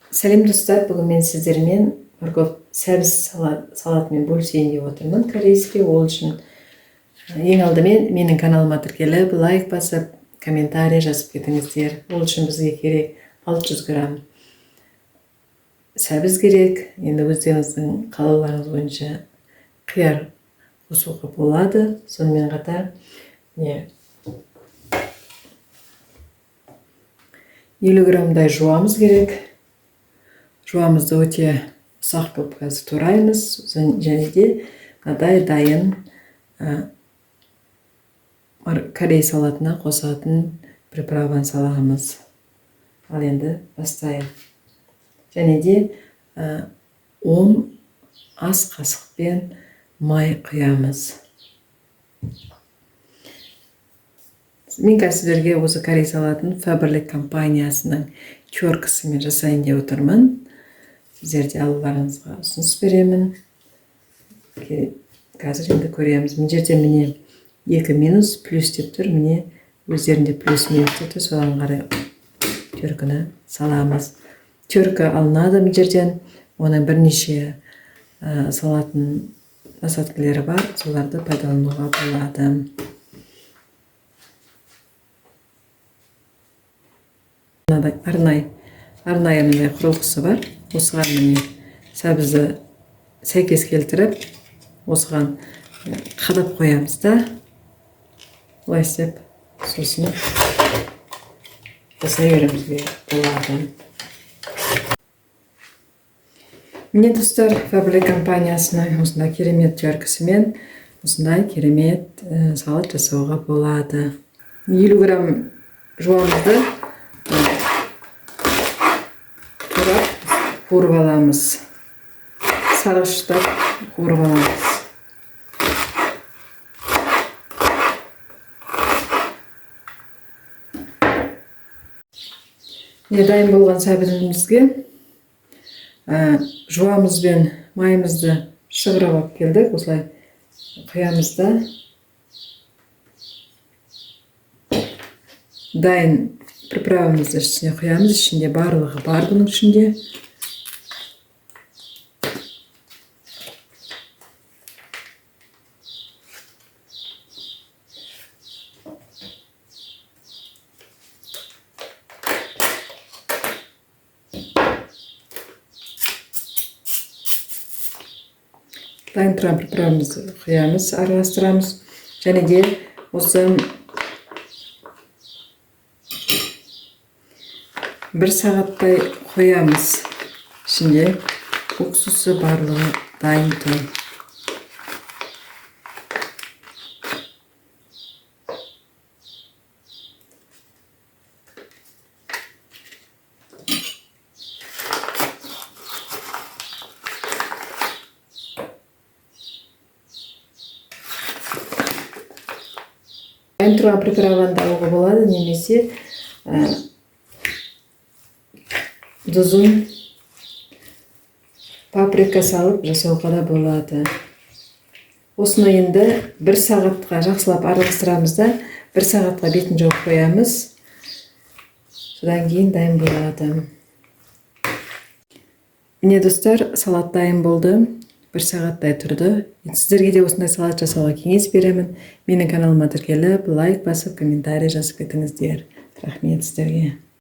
Сәлем достар, бүгін мен сіздермен морковь сәбіз салатымен бөлісейін деп отырмын корейский. Ол үшін ең алдымен менің каналыма тіркеліп, лайк басып, комментарий жазып кетіңіздер. Ол үшін бізге керек 600 грамм сәбіз керек. Енді өздеріңіздің қалауларыңыз бойынша қияр қосуға болады. Сонымен қатар 50 граммдай жуамыз керек. Жуамызды өте ұсақ қылып қазір тураймыз, және де мынадай дайын корей салатына қосатын приправаны саламыз. Ал енді бастайық. Және де 10 ас қасықпен май құямыз. Мен сіздерге осы корей салатын Faberlic компаниясының теркісімен жасайын деп отырмын. Сіздерде алуларыңызға ұсыныс беремін. Қазір енді көреміз. Мына жерде міне 2 минус плюс деп тұр. Міне өздерінде плюс минус деп тұр. Соған қарай теркіні саламыз. Теркі алынады мына жерден. Оның бірнеше салатын насадкілері бар. Соларды пайдалануға болады. Арнайы мындай құрылғысы бар. Осыған міне сәбізді сәйкес келтіріп, осыған қадап қоямыз да. Олай істеп, сосын жасай беруімізге болады. Міне достар, Faberlic компаниясының осындай керемет теркісімен осындай керемет салат жасауға болады. 50 грамм жуамызды қуырып аламыз. Сарғыштап қуырып аламыз. Дайын болған сәбізімізге жуамызбен майымызды шығырып алып келдік. Осылай құямыз да. Дайын приправамызды ішіне құямыз. Ішінде барлығы бар бұның ішінде. Дайын тұрған приправамызды құямыз, араластырамыз. Және де осы 1 сағаттай қоямыз. Ішінде уксусы барлығы дайын тұр. Дайын тұрған приправаны да алуға болады, немесе дұзын паприка салып жасауға да болады. Осыны енді 1 сағатқа жақсылап араластырамыз да, 1 сағатқа бетін жауып қоямыз. Содан кейін дайын болады. Міне достар, салат дайын болды. 1 сағаттай тұрды. Сіздерге де осындай салат жасауға кеңес беремін. Менің каналыма тіркеліп, лайк басып, комментарий жазып кетіңіздер. Рахмет сіздерге.